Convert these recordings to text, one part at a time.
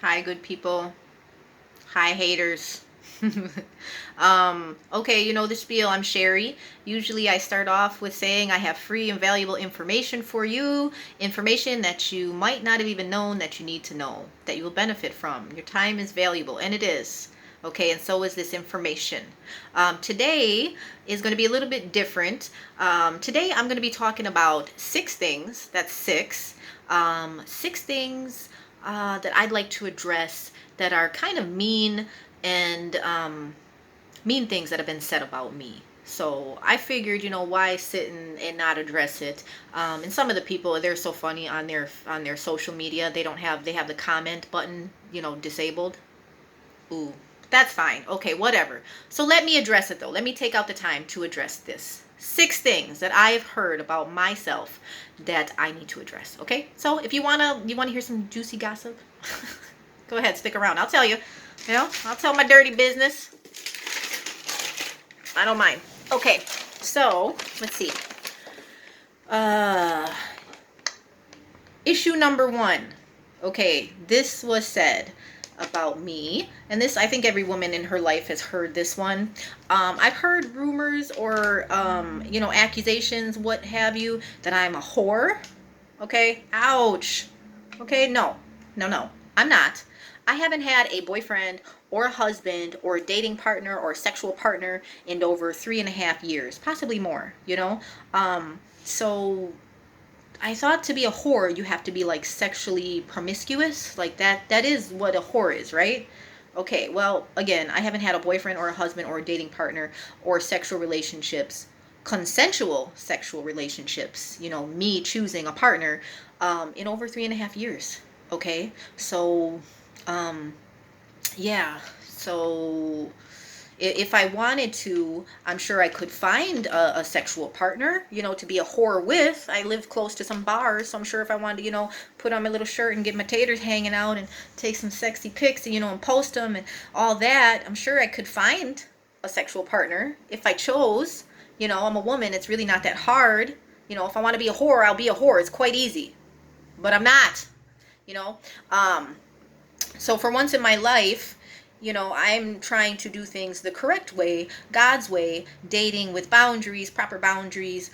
Hi, good people. Hi, haters. Okay, you know the spiel. I'm Sherry. Usually I start off with saying I have free and valuable information for you, information that you might not have even known that you need to know, that you will benefit from. Your time is valuable, and it is. Okay, and so is this information. Today is going to be a little bit different. Today I'm going to be talking about six things. That's six. Six things that I'd like to address that are kind of mean and mean things that have been said about me. So I figured, why sit and not address it? And some of the people, they're so funny on their social media. They have the comment button, disabled. Ooh, that's fine. Okay, whatever. So let me address it though. Let me take out the time to address this. Six things that I have heard about myself that I need to address. Okay? So if you wanna hear some juicy gossip, go ahead, stick around. I'll tell you. I'll tell my dirty business. I don't mind. Okay, so let's see. Uh Issue number one. Okay, this was said about me, and this, I think every woman in her life has heard this one. I've heard rumors or accusations, what have you, that I'm a whore. Okay, ouch. Okay, no, no, no, I'm not. I haven't had a boyfriend or a husband or a dating partner or a sexual partner in over 3.5 years, possibly more. So I thought to be a whore, you have to be like sexually promiscuous. Like that is what a whore is, right? Okay, well, again, I haven't had a boyfriend or a husband or a dating partner or sexual relationships, consensual sexual relationships, me choosing a partner, in over 3.5 years. Okay, so, um, yeah, so if I wanted to, I'm sure I could find a sexual partner, to be a whore with. I live close to some bars, so I'm sure if I wanted to, put on my little shirt and get my taters hanging out and take some sexy pics, and post them and all that, I'm sure I could find a sexual partner if I chose. I'm a woman, it's really not that hard. If I want to be a whore, I'll be a whore. It's quite easy. But I'm not, you know. Um, so for once in my life, I'm trying to do things the correct way, God's way, dating with boundaries, proper boundaries,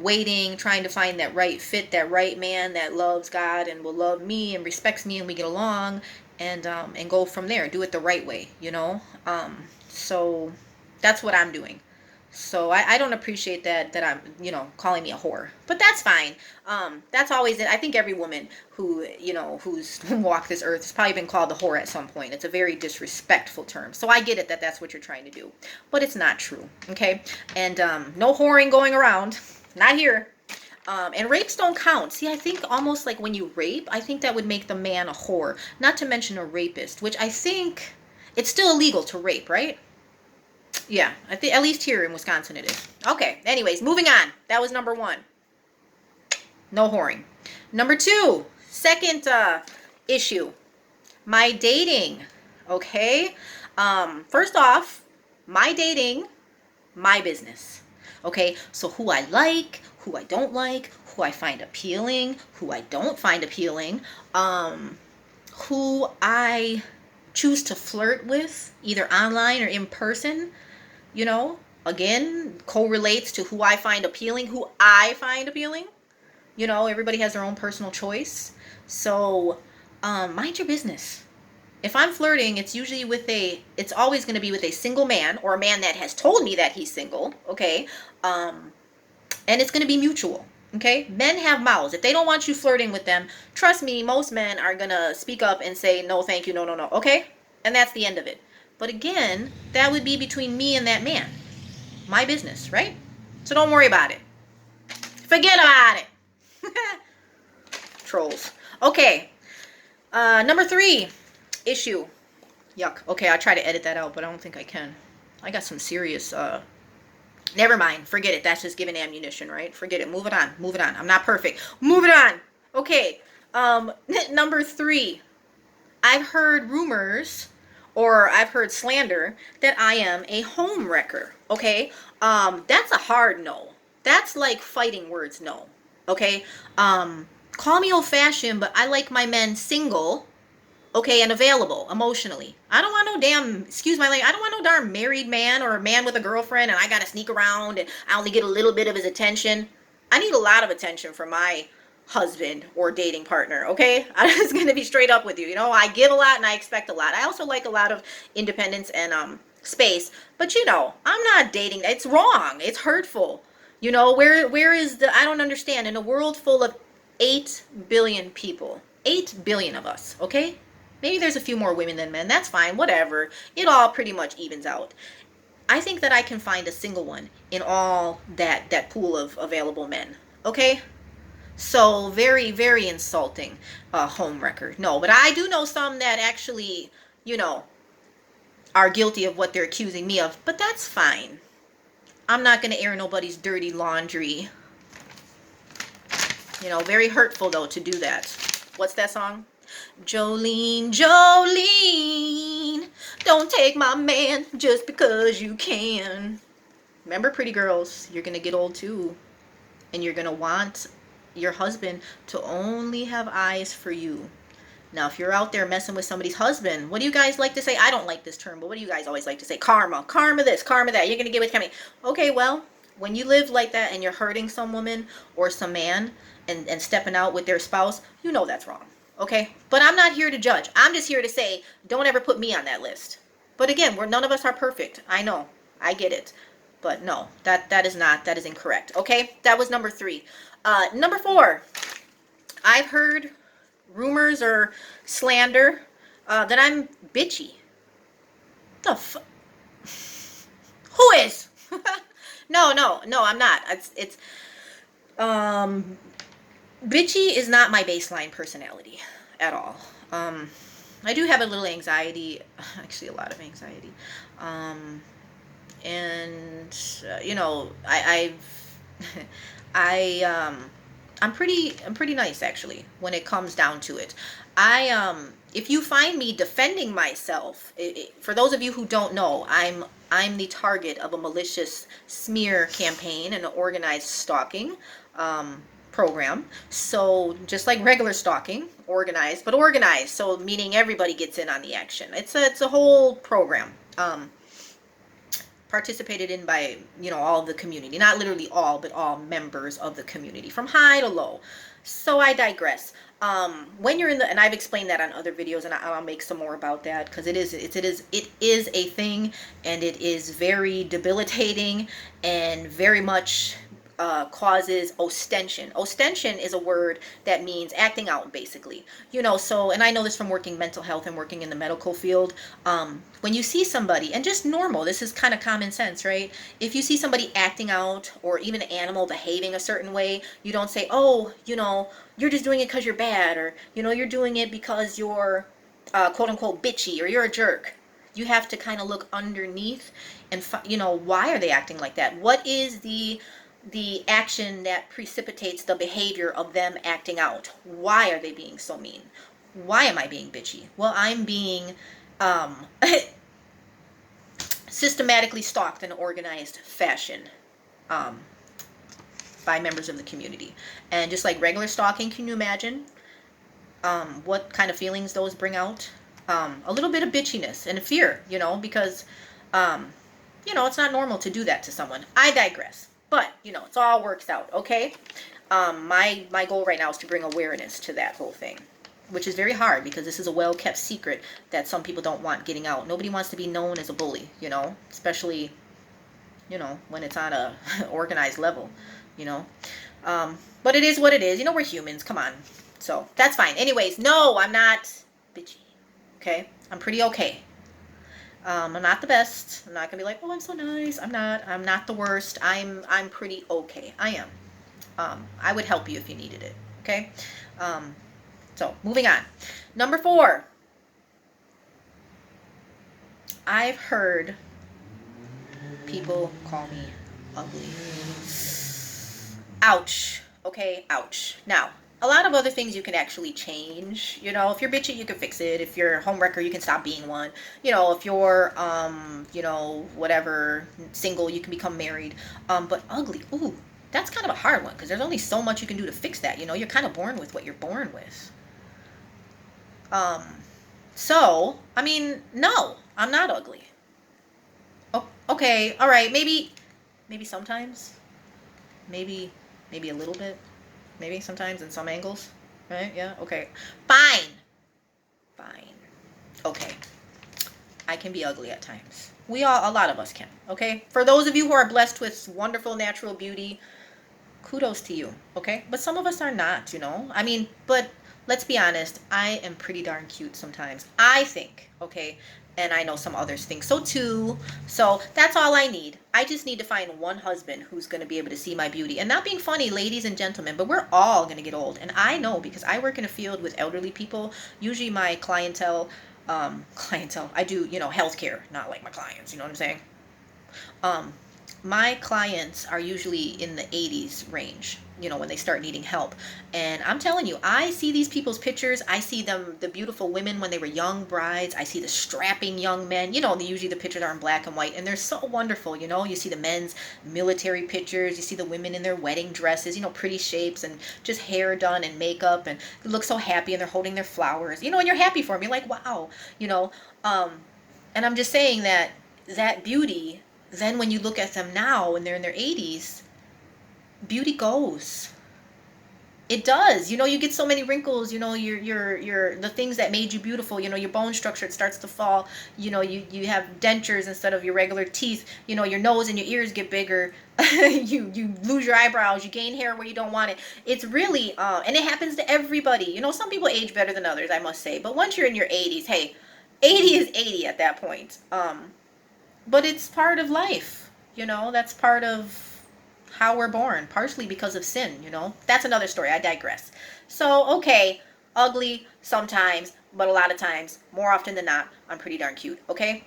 waiting, trying to find that right fit, that right man that loves God and will love me and respects me and we get along, and go from there. Do it the right way, so that's what I'm doing. So I don't appreciate that I'm, calling me a whore. But that's fine. That's always it. I think every woman who's walked this earth has probably been called a whore at some point. It's a very disrespectful term. So I get it that that's what you're trying to do. But it's not true. Okay? And no whoring going around. Not here. And rapes don't count. See, I think almost like when you rape, I think that would make the man a whore. Not to mention a rapist, which I think it's still illegal to rape, right? Yeah, I think at least here in Wisconsin it is. Okay. Anyways, moving on. That was number one. No whoring. Number two, second issue. My dating. Okay. First off, my dating, my business. Okay. So who I like, who I don't like, who I find appealing, who I don't find appealing, who I choose to flirt with, either online or in person, you know, again, correlates to who I find appealing, who I find appealing. Everybody has their own personal choice. So, mind your business. If I'm flirting, it's always going to be with a single man or a man that has told me that he's single, okay? And it's going to be mutual, okay? Men have mouths. If they don't want you flirting with them, trust me, most men are going to speak up and say, no, thank you, no, no, no, okay? And that's the end of it. But again, that would be between me and that man. My business, right? So don't worry about it. Forget about it. Trolls. Okay. Number three issue. Yuck. Okay, I'll try to edit that out, but I don't think I can. I got some serious. Never mind. Forget it. That's just giving ammunition, right? Forget it. Move it on. Move it on. I'm not perfect. Move it on. Okay. Number three. I've heard rumors or I've heard slander that I am a home wrecker. Okay. That's a hard no. That's like fighting words no. Okay. Call me old fashioned, but I like my men single. Okay, and available emotionally. I don't want no damn, excuse my language, I don't want no darn married man or a man with a girlfriend and I gotta sneak around and I only get a little bit of his attention. I need a lot of attention from my husband or dating partner, okay? I'm just gonna be straight up with you. You know, I give a lot and I expect a lot. I also like a lot of independence and space, but you know, I'm not dating. It's wrong. It's hurtful. You know, where is the, I don't understand. In a world full of 8 billion people, 8 billion of us, okay? Maybe there's a few more women than men. That's fine. Whatever. It all pretty much evens out. I think that I can find a single one in all that pool of available men. Okay? So very, very insulting, home wrecker. No, but I do know some that actually, you know, are guilty of what they're accusing me of. But that's fine. I'm not going to air nobody's dirty laundry. You know, very hurtful though to do that. What's that song? Jolene, Jolene, don't take my man just because you can. Remember, pretty girls, you're going to get old too. And you're going to want your husband to only have eyes for you. Now, if you're out there messing with somebody's husband, what do you guys like to say? I don't like this term, but what do you guys always like to say? Karma. Karma this, karma that. You're going to get what's coming. Okay, well, when you live like that and you're hurting some woman or some man and stepping out with their spouse, you know that's wrong. Okay? But I'm not here to judge. I'm just here to say, don't ever put me on that list. But again, none of us are perfect. I know. I get it. But no, that is incorrect. Okay? That was number 3. Number 4. I've heard rumors or slander that I'm bitchy. The who is? No, I'm not. Bitchy is not my baseline personality at all. I do have a little anxiety, actually a lot of anxiety. And you know, I'm pretty nice actually when it comes down to it. If you find me defending myself, for those of you who don't know, I'm the target of a malicious smear campaign and an organized stalking program. So just like regular stalking, organized, but organized. So meaning everybody gets in on the action. It's a whole program. Participated in by, you know, all of the community, not literally all, but all members of the community from high to low. So I digress. When you're in the, and I've explained that on other videos, and I'll make some more about that because it is a thing, and it is very debilitating and very much causes ostension. Ostension is a word that means acting out, basically. You know, so, and I know this from working mental health and working in the medical field. When you see somebody, and just normal, this is kind of common sense, right? If you see somebody acting out or even an animal behaving a certain way, you don't say, oh, you know, you're just doing it because you're bad, or, you know, you're doing it because you're quote unquote bitchy, or you're a jerk. You have to kind of look underneath and, you know, why are they acting like that? What is the action that precipitates the behavior of them acting out? Why are they being so mean? Why am I being bitchy? Well, I'm being systematically stalked in an organized fashion by members of the community. And just like regular stalking, can you imagine what kind of feelings those bring out? A little bit of bitchiness and fear, you know, because you know, it's not normal to do that to someone. I digress. But, you know, it's all works out, okay? My goal right now is to bring awareness to that whole thing, which is very hard because this is a well-kept secret that some people don't want getting out. Nobody wants to be known as a bully, you know, especially, you know, when it's on a organized level, you know. But it is what it is. You know, we're humans. Come on. So, that's fine. Anyways, no, I'm not bitchy, okay? I'm pretty okay. I'm not the best. I'm not gonna be like, oh, I'm so nice. I'm not the worst. I'm pretty okay. I am. I would help you if you needed it. Okay. So moving on. Number 4. I've heard people call me ugly. Ouch. Okay. Ouch. Now, a lot of other things you can actually change. You know, if you're bitchy, you can fix it. If you're a homewrecker, you can stop being one. You know, if you're, you know, whatever, single, you can become married. But ugly, ooh, that's kind of a hard one because there's only so much you can do to fix that. You know, you're kind of born with what you're born with. So, I mean, no, I'm not ugly. Oh, okay, all right, maybe sometimes, maybe maybe a little bit, maybe sometimes in some angles, right? Yeah, okay, fine, fine, okay. I can be ugly at times. A lot of us can. Okay, for those of you who are blessed with wonderful natural beauty, kudos to you. Okay, but some of us are not. I mean, but let's be honest. I am pretty darn cute sometimes, I think. Okay, and I know some others think so too. So that's all I need. I just need to find one husband who's going to be able to see my beauty. And not being funny, ladies and gentlemen, but we're all going to get old. And I know because I work in a field with elderly people. Usually my clientele, I do, healthcare, not like my clients, you know what I'm saying? um, my clients are usually in the 80s range, when they start needing help. And I'm telling you, I see these people's pictures. I see them, the beautiful women when they were young brides. I see the strapping young men. Usually the pictures are in black and white, and they're so wonderful. You see the men's military pictures. You see the women in their wedding dresses, pretty shapes and just hair done and makeup, and they look so happy and they're holding their flowers, and you're happy for them. You're like, wow, you know. Um, and I'm just saying that beauty, then when you look at them now when they're in their 80s, beauty goes. It does. You get so many wrinkles, your the things that made you beautiful, your bone structure, it starts to fall. You have dentures instead of your regular teeth. Your nose and your ears get bigger. You lose your eyebrows, you gain hair where you don't want it. It's really and it happens to everybody. Some people age better than others, I must say. But once you're in your 80s, hey, 80 is 80 at that point. But it's part of life. That's part of how we're born, partially because of sin. That's another story. I digress. So, okay, ugly sometimes, but a lot of times, more often than not, I'm pretty darn cute. Okay?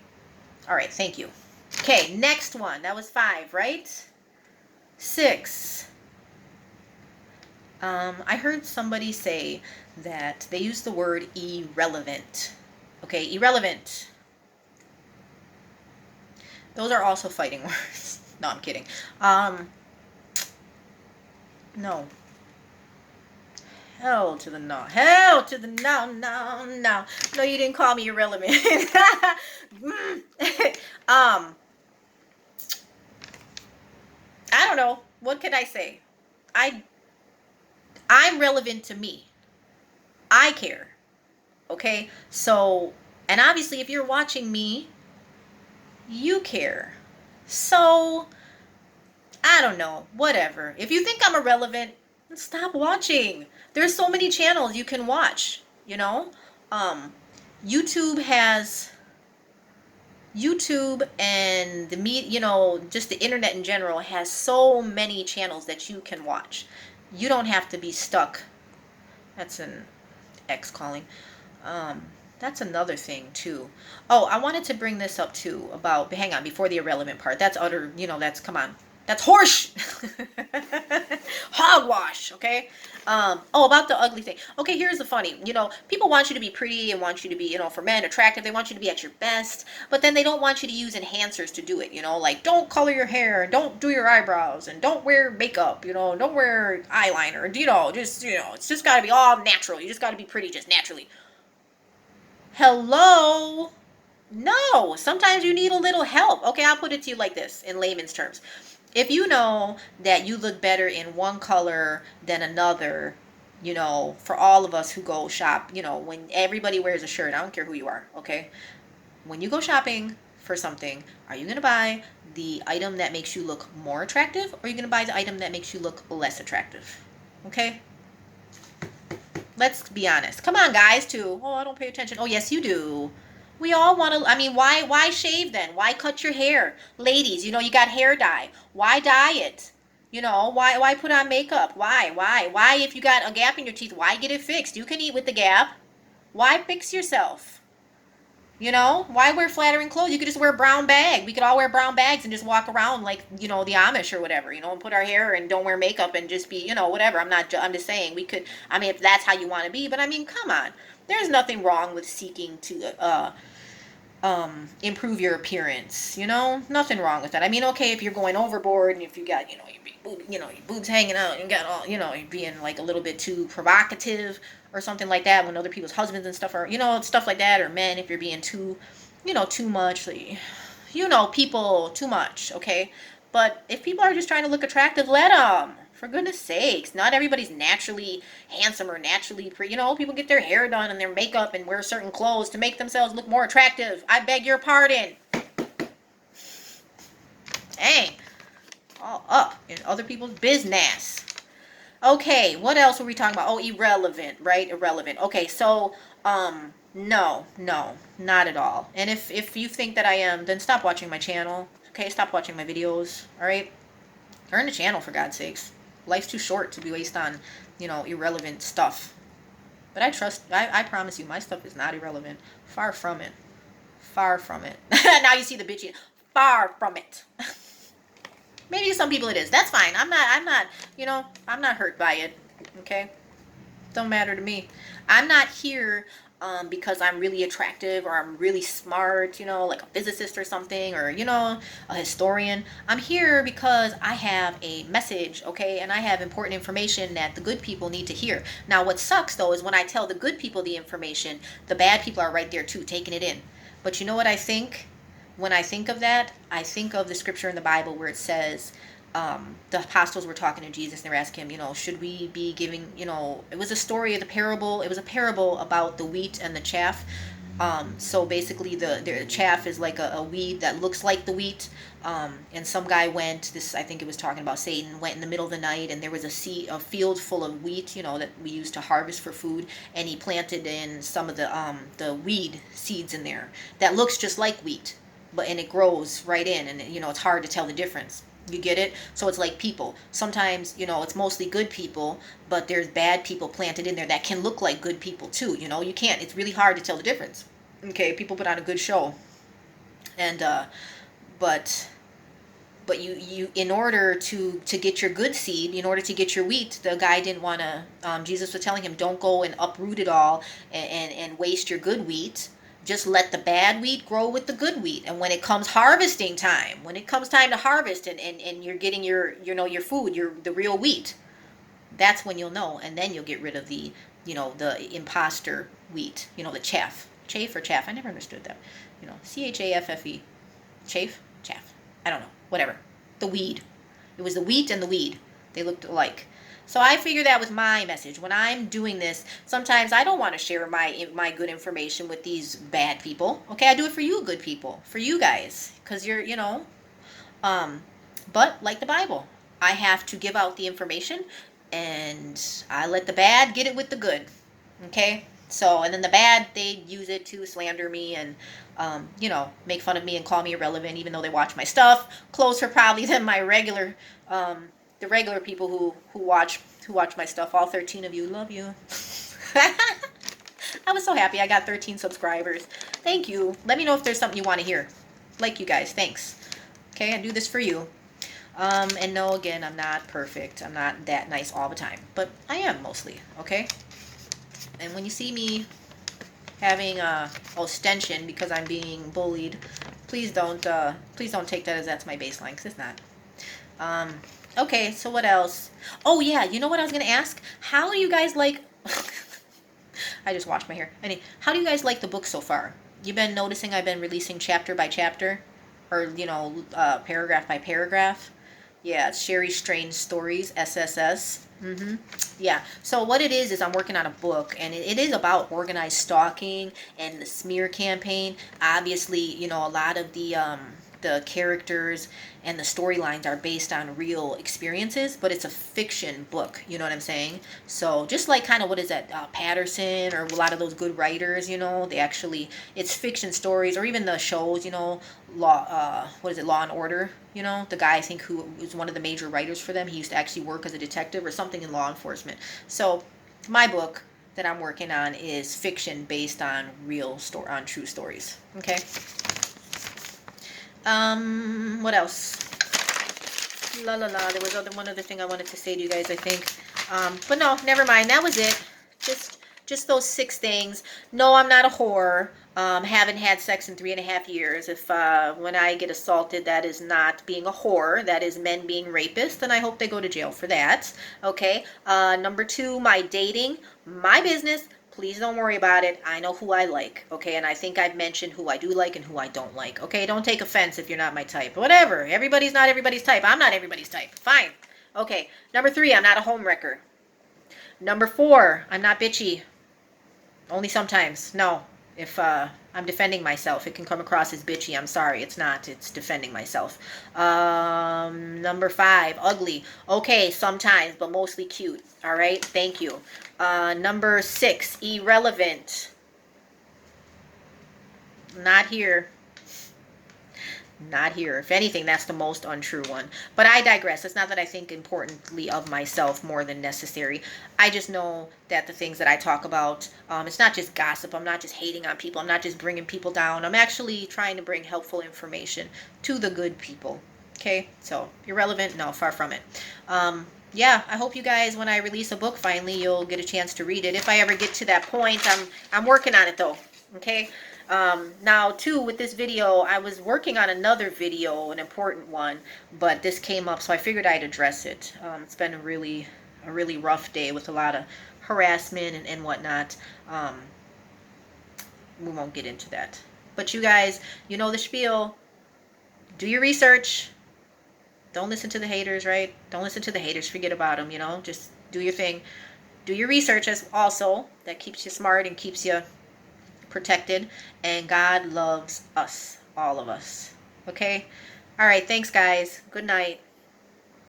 All right, thank you. Okay, next one. That was 5, right? 6. I heard somebody say that they use the word irrelevant. Okay, irrelevant. Those are also fighting words. No, I'm kidding. No. Hell to the no. Hell to the no, no, no. No, you didn't call me irrelevant. I don't know. What could I say? I I'm relevant to me. I care. Okay? So, and obviously if you're watching me, you care. So, I don't know. Whatever. If you think I'm irrelevant, stop watching. There's so many channels you can watch. Um YouTube has YouTube and the just the internet in general has so many channels that you can watch. You don't have to be stuck. That's an X calling. Um, that's another thing too. Oh, I wanted to bring this up too about, hang on, before the irrelevant part. That's utter, that's, come on. That's horse. Hogwash, okay? About the ugly thing. Okay, here's the funny. People want you to be pretty and want you to be, for men, attractive. They want you to be at your best, but then they don't want you to use enhancers to do it. Like don't color your hair, don't do your eyebrows, and don't wear makeup. Don't wear eyeliner. It's just got to be all natural. You just got to be pretty just naturally. Hello? No, sometimes you need a little help. Okay, I'll put it to you like this in layman's terms. If you know that you look better in one color than another, for all of us who go shop, when everybody wears a shirt, I don't care who you are, okay? When you go shopping for something, are you going to buy the item that makes you look more attractive, or are you going to buy the item that makes you look less attractive? Okay? Let's be honest. Come on, guys, too. Oh, I don't pay attention. Oh, yes, you do. We all want to, I mean, why shave then? Why cut your hair? Ladies, you got hair dye. Why dye it? Why put on makeup? Why, if you got a gap in your teeth, why get it fixed? You can eat with the gap. Why fix yourself? Why wear flattering clothes? You could just wear a brown bag. We could all wear brown bags and just walk around like, the Amish or whatever, and put our hair and don't wear makeup and just be, whatever. I'm just saying we could, I mean, if that's how you want to be, but I mean, come on. There's nothing wrong with seeking to, improve your appearance. You know, nothing wrong with that. I mean, okay, if you're going overboard and if you got, your boobs hanging out and you got all, you're being like a little bit too provocative or something like that when other people's husbands and stuff are, stuff like that, or men, if you're being too, too much, like, people too much, okay? But if people are just trying to look attractive, let them. For goodness sakes, not everybody's naturally handsome or naturally pretty. People get their hair done and their makeup and wear certain clothes to make themselves look more attractive. I beg your pardon. Dang. All up in other people's business. Okay, what else were we talking about? Oh, irrelevant, right? Irrelevant. Okay, so, no, not at all. And if you think that I am, then stop watching my channel. Okay, stop watching my videos, all right? Turn the channel, for God's sakes. Life's too short to be wasted on, irrelevant stuff. But I promise you, my stuff is not irrelevant. Far from it. Far from it. Now you see the bitchy. Far from it. Maybe some people it is. That's fine. I'm not hurt by it. Okay? Don't matter to me. I'm not here because I'm really attractive or I'm really smart, like a physicist or something, or, a historian. I'm here because I have a message, okay? And I have important information that the good people need to hear. Now, what sucks, though, is when I tell the good people the information, the bad people are right there, too, taking it in. But you know what I think? When I think of that, I think of the scripture in the Bible where it says, the apostles were talking to Jesus and they were asking him, should we be giving, it was a story of the parable. It was a parable about the wheat and the chaff. So basically the chaff is like a weed that looks like the wheat. And some guy I think it was talking about Satan, went in the middle of the night and there was a field full of wheat, that we use to harvest for food. And he planted in some of the weed seeds in there that looks just like wheat, and it grows right in, and it's hard to tell the difference. You get it? So it's like people. Sometimes, it's mostly good people, but there's bad people planted in there that can look like good people too. You can't. It's really hard to tell the difference. Okay, people put on a good show. And but you in order to get your good seed, in order to get your wheat, the guy didn't want to Jesus was telling him, don't go and uproot it all and waste your good wheat. Just let the bad wheat grow with the good wheat. And when it comes harvesting time, when it comes time to harvest and you're getting your food, the real wheat, that's when you'll know. And then you'll get rid of the imposter wheat, the chaff. Chaff or chaff? I never understood that. CHAFFE. Chaff? Chaff. I don't know. Whatever. The weed. It was the wheat and the weed. They looked alike. So I figure that was my message. When I'm doing this, sometimes I don't want to share my good information with these bad people. Okay, I do it for you good people, for you guys, because you're, but like the Bible, I have to give out the information, and I let the bad get it with the good. Okay, so, and then the bad, they use it to slander me and, make fun of me and call me irrelevant, even though they watch my stuff closer probably than my regular, the regular people who watch my stuff. All 13 of you, love you. I was so happy I got 13 subscribers. Thank you. Let me know if there's something you want to hear. Like you guys, thanks. Okay, I do this for you. And no, again, I'm not perfect. I'm not that nice all the time, but I am mostly, okay? And when you see me having ostension because I'm being bullied, please don't take that as that's my baseline, because it's not. Okay, so what else? Oh yeah, you know what I was gonna ask? How do you guys like? I just washed my hair. How do you guys like the book so far? You've been noticing I've been releasing chapter by chapter, or paragraph by paragraph. Yeah, it's Sherry Strange Stories, SSS. Yeah. So what it is I'm working on a book, and it is about organized stalking and the smear campaign. Obviously, a lot of the characters and the storylines are based on real experiences, but it's a fiction book, you know what I'm saying? So just like kind of, what is that, Patterson, or a lot of those good writers, they actually, it's fiction stories, or even the shows, Law and Order, the guy I think who was one of the major writers for them, he used to actually work as a detective or something in law enforcement. So my book that I'm working on is fiction based on on true stories. Okay. What else? There was one other thing I wanted to say to you guys, I think. But no, never mind. That was it. Just those 6 things. No, I'm not a whore. Haven't had sex in 3.5 years. If when I get assaulted, that is not being a whore. That is men being rapists, and I hope they go to jail for that. Okay. Number two, my dating, my business. Please don't worry about it. I know who I like. Okay, and I think I've mentioned who I do like and who I don't like. Okay, don't take offense if you're not my type. Whatever. Everybody's not everybody's type. I'm not everybody's type. Fine. Okay. Number three, I'm not a homewrecker. Number four, I'm not bitchy. Only sometimes. No. If I'm defending myself, it can come across as bitchy. I'm sorry. It's not. It's defending myself. Number five, ugly. Okay, sometimes, but mostly cute. All right. Thank you. Number six, irrelevant. Not here. Not here. If anything, that's the most untrue one. But I digress. It's not that I think importantly of myself more than necessary. I just know that the things that I talk about, it's not just gossip. I'm not just hating on people. I'm not just bringing people down. I'm actually trying to bring helpful information to the good people. Okay? So, irrelevant? No, far from it. Yeah, I hope you guys, when I release a book finally, you'll get a chance to read it. If I ever get to that point, I'm working on it though. Okay? Now too, with this video, I was working on another video, an important one, but this came up, so I figured I'd address it. It's been a really rough day with a lot of harassment and whatnot. We won't get into that. But you guys, you know the spiel. Do your research. Don't listen to the haters, right? Don't listen to the haters. Forget about them, you know. Just do your thing. Do your research as also. That keeps you smart and keeps you protected, and God loves us, all of us. Okay? All right, thanks guys. Good night.